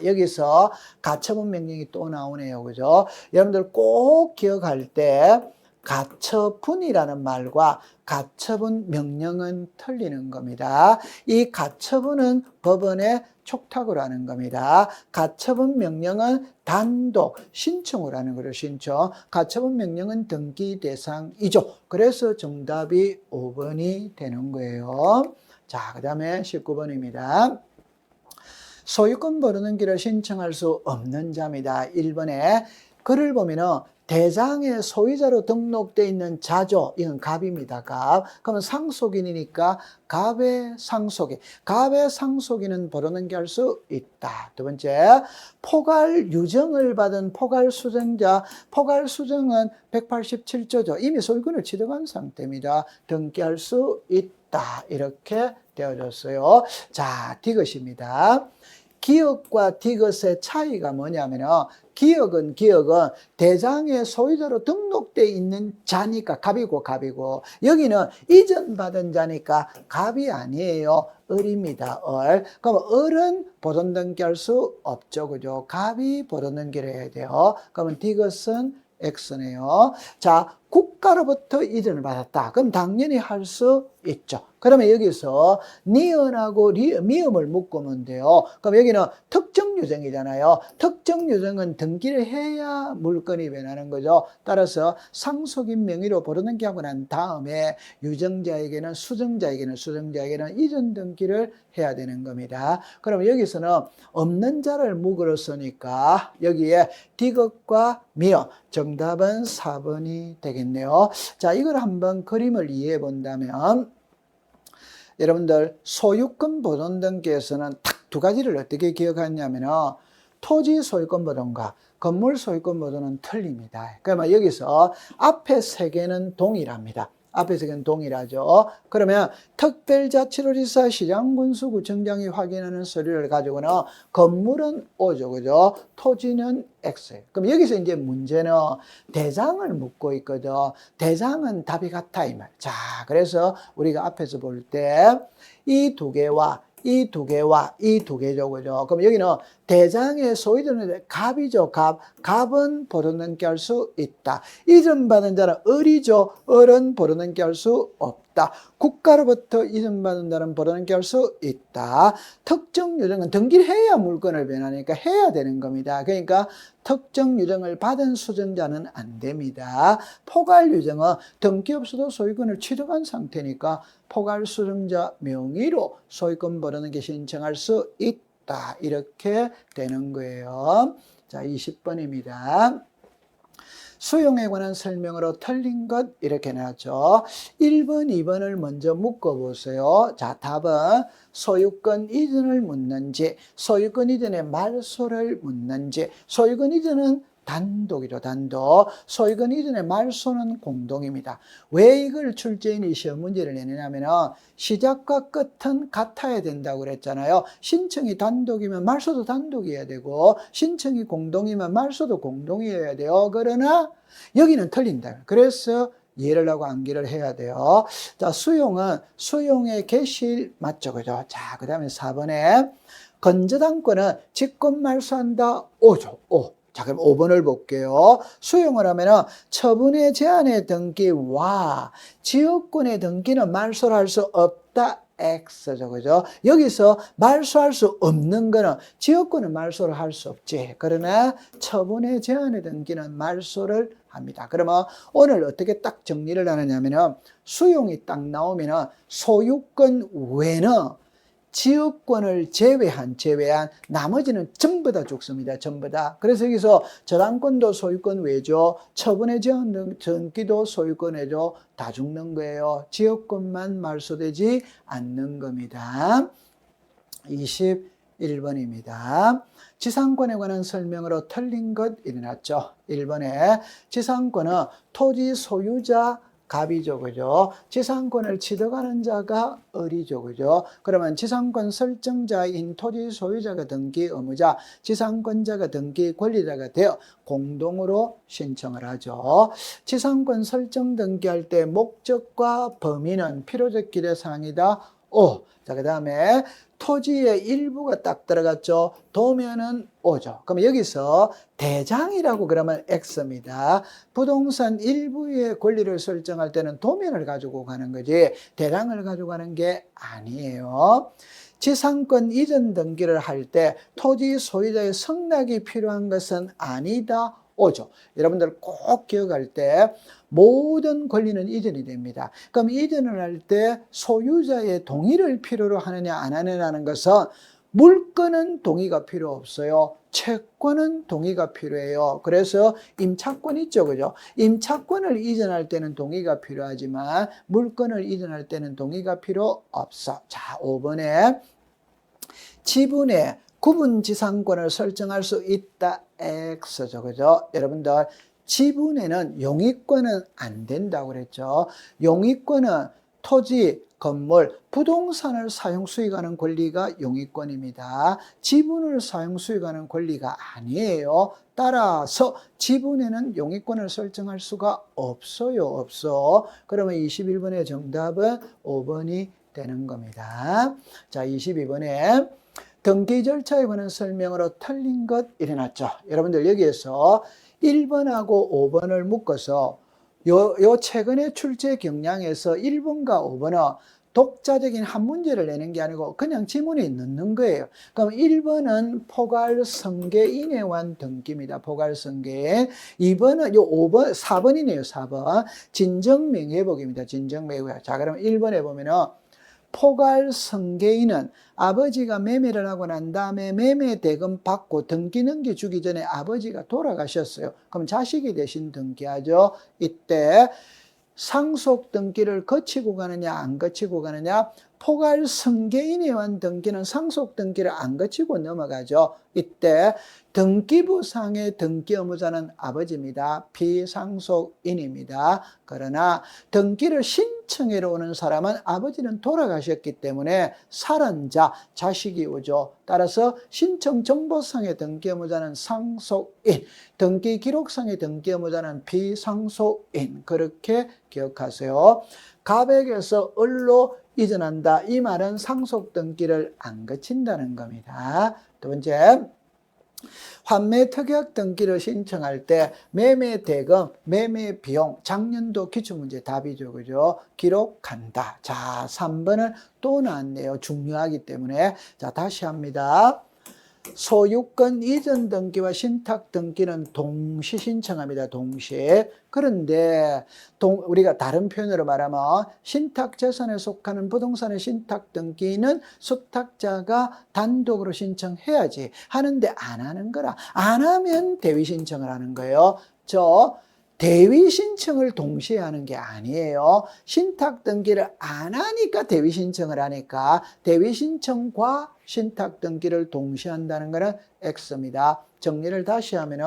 여기서 가처분 명령이 또 나오네요. 그죠? 여러분들 꼭 기억할 때 가처분이라는 말과 가처분 명령은 틀리는 겁니다. 이 가처분은 법원에 촉탁을 하는 겁니다. 가처분 명령은 단독 신청을 하는 거예요. 신청. 가처분 명령은 등기 대상이죠. 그래서 정답이 5번이 되는 거예요. 자, 그 다음에 19번입니다. 소유권 벌어는 길을 신청할 수 없는 자입니다. 1번에 글을 보면은 대장의 소유자로 등록되어 있는 자죠. 이건 갑입니다. 갑. 그러면 상속인이니까 갑의 상속인. 갑의 상속인은 벌어넘게 할 수 있다. 두 번째, 포괄 유정을 받은 포괄 수정자. 포괄 수정은 187조죠. 이미 소유권을 취득한 상태입니다. 등기할 수 있다. 이렇게 되어졌어요. 자, 디귿입니다. 기역과 디귿의 차이가 뭐냐면요. 기역은 대장의 소유자로 등록되어 있는 자니까 갑이고 여기는 이전 받은 자니까 갑이 아니에요. 을입니다. 을. 그럼 을은 보존등기할 수 없죠. 그죠? 갑이 보존등기를 해야 돼요. 그러면 디귿은 X네요. 자, 국가로부터 이전을 받았다. 그럼 당연히 할 수 있죠. 그러면 여기서 니은하고 미음을 묶으면 돼요. 그럼 여기는 특정 유정이잖아요. 특정 유정은 등기를 해야 물건이 변하는 거죠. 따라서 상속인 명의로 보존등기하고 난 다음에 유정자에게는 수정자에게는 이전 등기를 해야 되는 겁니다. 그럼 여기서는 없는 자를 묶으었으니까 여기에 디귿과 미음, 정답은 4번이 되겠네요. 자, 이걸 한번 그림을 이해해 본다면 여러분들 소유권 보존등기에서는 딱 두 가지를 어떻게 기억하냐면 토지 소유권 보존과 건물 소유권 보존은 틀립니다. 그러면 여기서 앞에 세 개는 동일합니다. 앞에 세 개는 동일하죠. 그러면 특별자치도지사 시장군수구청장이 확인하는 서류를 가지고는 건물은 O죠. 그죠? 토지는 X예요. 그럼 여기서 이제 문제는 대장을 묻고 있거든. 대장은 답이 같아 이 말. 자, 그래서 우리가 앞에서 볼 때 이 두 개와 이 두 개죠. 그죠? 그럼 여기는 대장의 소유자는 갑이죠. 갑은 보존등기 할 수 있다. 이전받은 자는 을이죠. 을은 보존등기 할 수 없다. 국가로부터 이전받은 자는 보존등기 할 수 있다. 특정 유정은 등기를 해야 물건을 변하니까 해야 되는 겁니다. 그러니까 특정 유정을 받은 수정자는 안 됩니다. 포괄 유정은 등기 없어도 소유권을 취득한 상태니까 포괄 수정자 명의로 소유권 보존등기 신청할 수 있다. 이렇게 되는 거예요. 자, 20번입니다. 수용에 관한 설명으로 틀린 것 이렇게 나왔죠. 1번, 2번을 먼저 묶어보세요. 자, 답은 소유권 이전을 묻는지, 소유권 이전의 말소를 묻는지. 소유권 이전은 단독이죠. 단독. 소유권 이전의 말소는 공동입니다. 왜 이걸 출제인이 시험 문제를 내느냐면 시작과 끝은 같아야 된다고 그랬잖아요. 신청이 단독이면 말소도 단독이어야 되고 신청이 공동이면 말소도 공동이어야 돼요. 그러나 여기는 틀린다. 그래서 예를 하고 암기를 해야 돼요. 자, 수용의 개시일 맞죠. 그죠? 자, 그 다음에 4번에 건저당권은 직권 말소한다. 5죠. 5. 자, 그럼 5번을 볼게요. 수용을 하면은 처분의 제한의 등기와 지역권의 등기는 말소를 할 수 없다. X죠. 그죠? 여기서 말소할 수 없는 거는 지역권은 말소를 할 수 없지. 그러나 처분의 제한의 등기는 말소를 합니다. 그러면 오늘 어떻게 딱 정리를 하느냐면은 수용이 딱 나오면은 소유권 외에는 지역권을 제외한 나머지는 전부 다 죽습니다. 전부 다. 그래서 여기서 저당권도 소유권 외죠. 처분의 제한 등기도 소유권 외죠. 다 죽는 거예요. 지역권만 말소되지 않는 겁니다. 21번입니다. 지상권에 관한 설명으로 틀린 것 일어났죠. 1번에 지상권은 토지 소유자 갑이죠. 그죠? 지상권을 취득하는 자가 을이죠. 그죠? 그러면 지상권 설정자인 토지 소유자가 등기 의무자, 지상권자가 등기 권리자가 되어 공동으로 신청을 하죠. 지상권 설정 등기할 때 목적과 범위는 필요적 기대 사항이다. 자, 그 다음에 토지의 일부가 딱 들어갔죠. 도면은 O죠. 그럼 여기서 대장이라고 그러면 X입니다. 부동산 일부의 권리를 설정할 때는 도면을 가지고 가는 거지 대장을 가지고 가는 게 아니에요. 지상권 이전 등기를 할 때 토지 소유자의 승낙이 필요한 것은 아니다. O죠. 여러분들 꼭 기억할 때 모든 권리는 이전이 됩니다. 그럼 이전을 할 때 소유자의 동의를 필요로 하느냐 안 하느냐는 것은 물건은 동의가 필요 없어요. 채권은 동의가 필요해요. 그래서 임차권 있죠. 그죠? 임차권을 이전할 때는 동의가 필요하지만 물건을 이전할 때는 동의가 필요 없어. 자, 5번에 지분의 구분지상권을 설정할 수 있다. X죠. 그죠? 여러분들 지분에는 용익권은 안 된다고 그랬죠. 용익권은 토지, 건물, 부동산을 사용 수익하는 권리가 용익권입니다. 지분을 사용 수익하는 권리가 아니에요. 따라서 지분에는 용익권을 설정할 수가 없어요. 그러면 21번의 정답은 5번이 되는 겁니다. 자, 22번에 등기 절차에 관한 설명으로 틀린 것 일어났죠. 여러분들 여기에서 1번하고 5번을 묶어서 요 최근에 출제 경향에서 1번과 5번은 독자적인 한 문제를 내는 게 아니고 그냥 지문에 넣는 거예요. 그럼 1번은 포괄성계인에 관한 등기입니다. 포괄성계인. 2번은 요 5번, 4번이네요. 4번. 진정명예회복입니다. 진정명예회복. 자, 그럼 1번에 보면은 포괄성계인은 아버지가 매매를 하고 난 다음에 매매 대금 받고 등기 넘겨주기 전에 아버지가 돌아가셨어요. 그럼 자식이 대신 등기하죠. 이때 상속 등기를 거치고 가느냐 안 거치고 가느냐. 포괄성계인에 관한 등기는 상속 등기를 안 거치고 넘어가죠. 이때 등기부상의 등기 의무자는 아버지입니다. 비상속인입니다. 그러나 등기를 신청하러 오는 사람은 아버지는 돌아가셨기 때문에 살은 자, 자식이 오죠. 따라서 신청정보상의 등기 의무자는 상속인, 등기기록상의 등기 의무자는 비상속인. 그렇게 기억하세요. 가백에서 을로 이전한다. 이 말은 상속 등기를 안 거친다는 겁니다. 두 번째, 환매 특약 등기를 신청할 때 매매 대금, 매매 비용, 작년도 기출문제 답이죠. 그죠? 기록한다. 자, 3번을 또 나왔네요. 중요하기 때문에. 자, 다시 합니다. 소유권 이전 등기와 신탁 등기는 동시 신청합니다. 동시에. 그런데 우리가 다른 표현으로 말하면 신탁 재산에 속하는 부동산의 신탁 등기는 수탁자가 단독으로 신청해야지 하는데 안 하는 거라. 안 하면 대위 신청을 하는 거예요. 대위 신청을 동시에 하는 게 아니에요. 신탁 등기를 안 하니까 대위 신청을 하니까 대위 신청과 신탁 등기를 동시에 한다는 것은 X입니다. 정리를 다시 하면은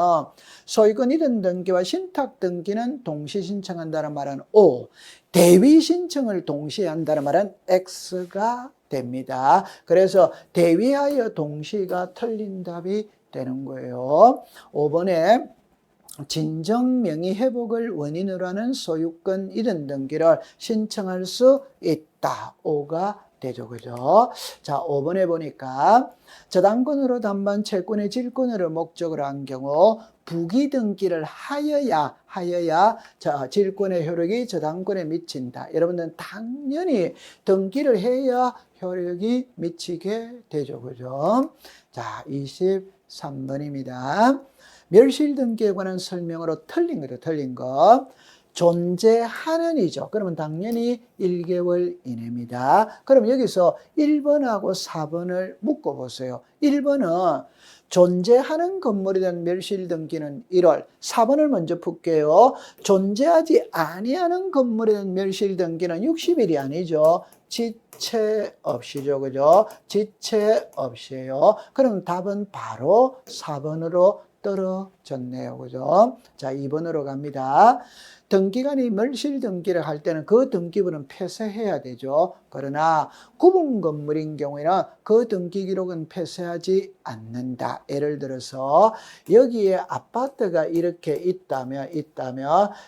소유권 이전 등기와 신탁 등기는 동시 신청한다는 말은 O, 대위 신청을 동시에 한다는 말은 X가 됩니다. 그래서 대위하여 동시가 틀린 답이 되는 거예요. 5번에 진정명의 회복을 원인으로 하는 소유권 이전 등기를 신청할 수 있다. 5가 되죠. 그죠? 자, 5번에 보니까 저당권으로 담보한 채권의 질권을 목적으로 한 경우 부기 등기를 하여야 질권의 효력이 저당권에 미친다. 여러분들은 당연히 등기를 해야 효력이 미치게 되죠. 그죠? 자, 23번입니다. 멸실 등기에 관한 설명으로 틀린 거죠. 틀린 거. 존재하는이죠. 그러면 당연히 1개월 이내입니다. 그럼 여기서 1번하고 4번을 묶어보세요. 1번은 존재하는 건물에 대한 멸실 등기는 1월. 4번을 먼저 풀게요. 존재하지 아니하는 건물에 대한 멸실 등기는 60일이 아니죠. 지체 없이죠. 그죠? 지체 없이에요. 그럼 답은 바로 4번으로 떨어졌네요. 그죠? 자, 2번으로 갑니다. 등기관이 멸실 등기를 할 때는 그 등기부는 폐쇄해야 되죠. 그러나 구분 건물인 경우에는 그 등기 기록은 폐쇄하지 않는다. 예를 들어서 여기에 아파트가 이렇게 있다면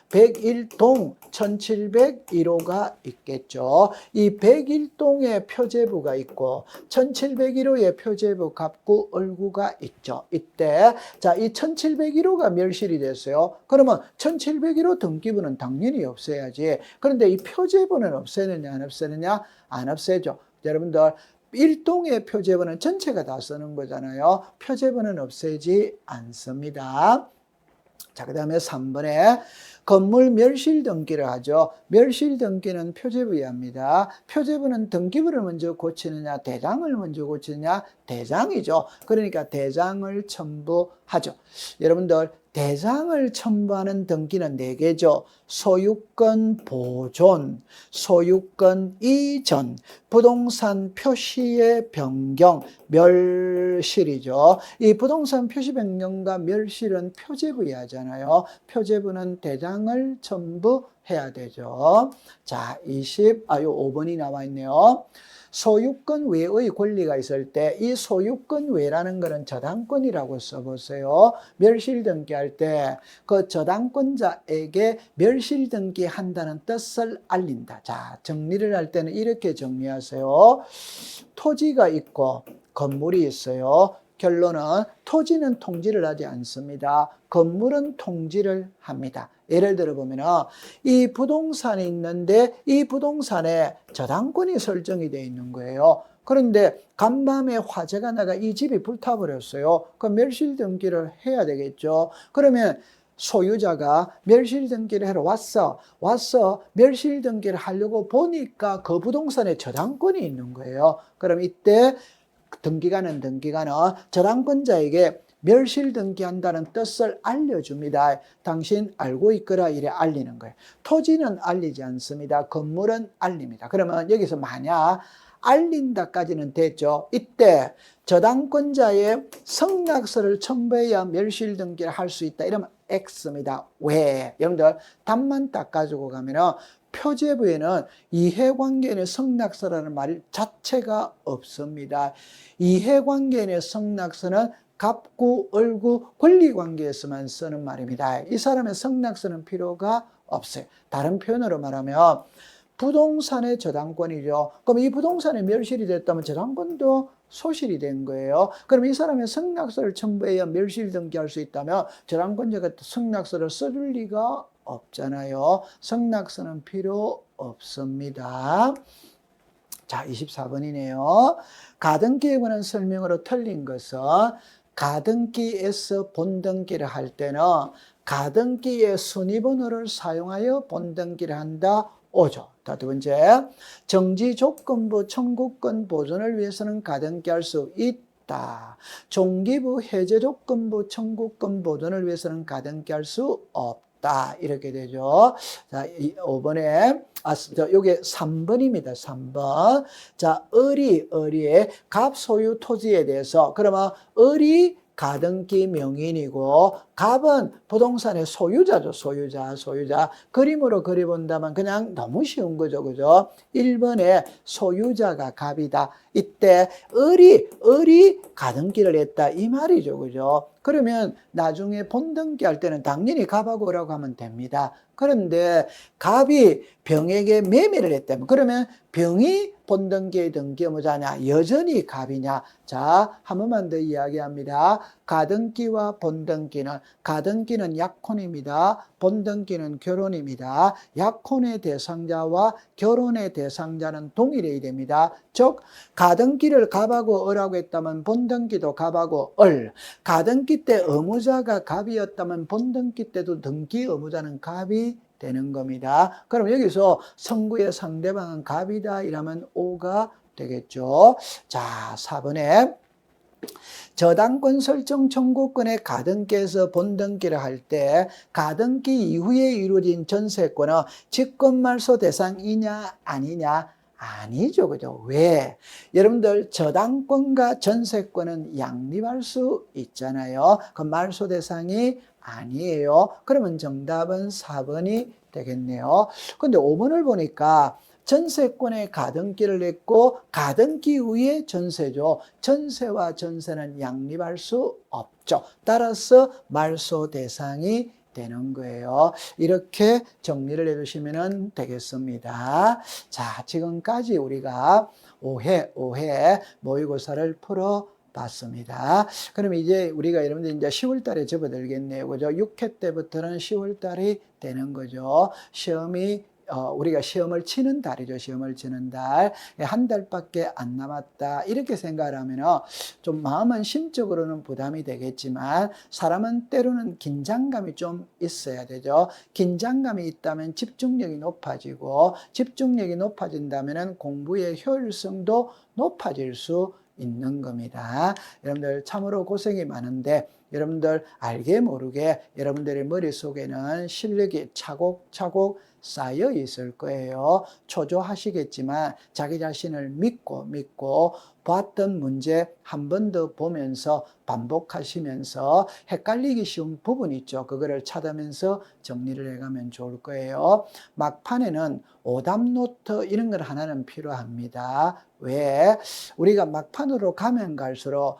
101동 1701호가 있겠죠. 이 101동에 표제부가 있고 1701호에 표제부 갑구 을구가 있죠. 이때 자, 이 1701호가 멸실이 됐어요. 그러면 1701호 등기부는 당연히 없애야지. 그런데 이 표제부는 없애느냐 안 없애느냐? 안 없애죠. 여러분들 1동의 표제부는 전체가 다 쓰는 거잖아요. 표제부는 없애지 않습니다. 자, 그 다음에 3번에 건물 멸실 등기를 하죠. 멸실 등기는 표제부에 합니다. 표제부는 등기부를 먼저 고치느냐 대장을 먼저 고치느냐 대장이죠. 그러니까 대장을 첨부하죠. 여러분들 대장을 첨부하는 등기는 4개죠. 소유권 보존, 소유권 이전, 부동산 표시의 변경, 멸실이죠. 이 부동산 표시 변경과 멸실은 표제부에 하잖아요. 표제부는 대장을 첨부해야 되죠. 자, 5번이 나와 있네요. 소유권 외의 권리가 있을 때 이 소유권 외라는 것은 저당권이라고 써보세요. 멸실 등기할 때 그 저당권자에게 멸실 등기한다는 뜻을 알린다. 자, 정리를 할 때는 이렇게 정리하세요. 토지가 있고 건물이 있어요. 결론은 토지는 통지를 하지 않습니다. 건물은 통지를 합니다. 예를 들어 보면 이 부동산이 있는데 이 부동산에 저당권이 설정이 되어 있는 거예요. 그런데 간밤에 화재가 나가 이 집이 불타버렸어요. 그럼 멸실 등기를 해야 되겠죠. 그러면 소유자가 멸실 등기를 하러 와서 멸실 등기를 하려고 보니까 그 부동산에 저당권이 있는 거예요. 그럼 이때 등기관은 저당권자에게 멸실 등기한다는 뜻을 알려줍니다. 당신 알고 있거라 이래 알리는 거예요. 토지는 알리지 않습니다. 건물은 알립니다. 그러면 여기서 만약 알린다까지는 됐죠. 이때 저당권자의 성낙서를 첨부해야 멸실 등기를 할 수 있다. 이러면 X입니다. 왜? 여러분들 답만 딱 가지고 가면은 표제부에는 이해관계인의 성낙서라는 말 자체가 없습니다. 이해관계인의 성낙서는 갑구, 을구, 권리관계에서만 쓰는 말입니다. 이 사람의 성낙서는 필요가 없어요. 다른 표현으로 말하면 부동산의 저당권이죠. 그럼 이 부동산이 멸실이 됐다면 저당권도 소실이 된 거예요. 그럼 이 사람의 성낙서를 첨부해야 멸실 등기할 수 있다면 저당권자가 성낙서를 써줄 리가 없잖아요. 성낙서는 필요 없습니다. 자, 24번이네요. 가등기에 관한 설명으로 틀린 것은 가등기에서 본등기를 할 때는 가등기의 순위번호를 사용하여 본등기를 한다. 5조. 두 번째, 정지조건부 청구권 보존을 위해서는 가등기할 수 있다. 종기부 해제조건부 청구권 보존을 위해서는 가등기할 수 없다. 이렇게 되죠. 자, 5번에, 요게 3번입니다. 3번. 자, 을이의 갑소유 토지에 대해서, 그러면 을이 가등기 명인이고 갑은 부동산의 소유자죠. 소유자. 그림으로 그려본다면 그냥 너무 쉬운 거죠. 그죠? 1번에 소유자가 갑이다. 이때 을이 가등기를 했다. 이 말이죠. 그죠? 그러면 나중에 본등기 할 때는 당연히 갑하고 을하고 하면 됩니다. 그런데 갑이 병에게 매매를 했다면 그러면 병이 본등기의 등기 의무자냐? 여전히 갑이냐? 자, 한 번만 더 이야기합니다. 가등기와 본등기는 가등기는 약혼입니다. 본등기는 결혼입니다. 약혼의 대상자와 결혼의 대상자는 동일해야 됩니다. 즉 가등기를 갑하고 을하고 했다면 본등기도 갑하고 을. 가등기 때 의무자가 갑이었다면 본등기 때도 등기 의무자는 갑이 되는 겁니다. 그럼 여기서 선구의 상대방은 갑이다 이러면 O가 되겠죠. 자, 4번에 저당권 설정 청구권의 가등기에서 본등기를 할 때 가등기 이후에 이루어진 전세권은 직권말소 대상이냐 아니냐? 아니죠. 그죠? 왜? 여러분들 저당권과 전세권은 양립할 수 있잖아요. 그 말소 대상이 아니에요. 그러면 정답은 4번이 되겠네요. 근데 5번을 보니까 전세권에 가등기를 냈고 가등기 후에 전세죠. 전세와 전세는 양립할 수 없죠. 따라서 말소 대상이 되는 거예요. 이렇게 정리를 해주시면 되겠습니다. 자, 지금까지 우리가 5회 모의고사를 풀어 봤습니다. 그럼 이제 우리가 여러분들 이제 10월 달에 접어들겠네요. 그죠? 6회 때부터는 10월 달이 되는 거죠. 우리가 시험을 치는 달이죠. 시험을 치는 달. 한 달밖에 안 남았다. 이렇게 생각을 하면 좀 마음은 심적으로는 부담이 되겠지만 사람은 때로는 긴장감이 좀 있어야 되죠. 긴장감이 있다면 집중력이 높아지고 집중력이 높아진다면 공부의 효율성도 높아질 수 있는 겁니다. 여러분들 참으로 고생이 많은데 여러분들 알게 모르게 여러분들의 머릿속에는 실력이 차곡차곡 쌓여 있을 거예요. 초조하시겠지만 자기 자신을 믿고 봤던 문제 한 번 더 보면서 반복하시면서 헷갈리기 쉬운 부분 있죠. 그거를 찾으면서 정리를 해가면 좋을 거예요. 막판에는 오답 노트 이런 걸 하나는 필요합니다. 왜? 우리가 막판으로 가면 갈수록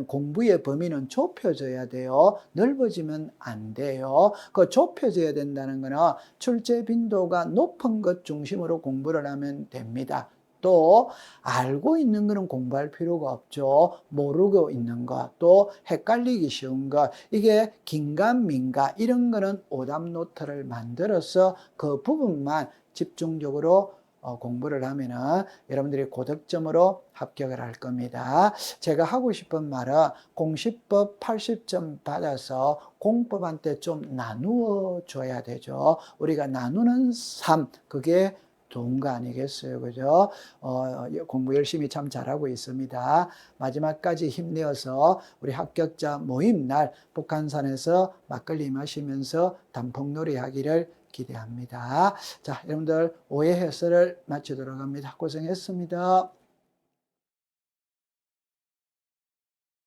공부의 범위는 좁혀져야 돼요. 넓어지면 안 돼요. 그 좁혀져야 된다는 거는 출제 빈도가 높은 것 중심으로 공부를 하면 됩니다. 또 알고 있는 거는 공부할 필요가 없죠. 모르고 있는 것, 또 헷갈리기 쉬운 것, 이게 긴가민가 이런 거는 오답 노트를 만들어서 그 부분만 집중적으로 공부를 하면은 여러분들이 고득점으로 합격을 할 겁니다. 제가 하고 싶은 말은 공시법 80점 받아서 공법한테 좀 나누어 줘야 되죠. 우리가 나누는 삶, 그게 좋은 거 아니겠어요? 그죠? 공부 열심히 참 잘하고 있습니다. 마지막까지 힘내어서 우리 합격자 모임 날 북한산에서 막걸리 마시면서 단풍놀이 하기를 기대합니다. 자, 여러분들 오해 해설을 마치도록 합니다. 고생했습니다.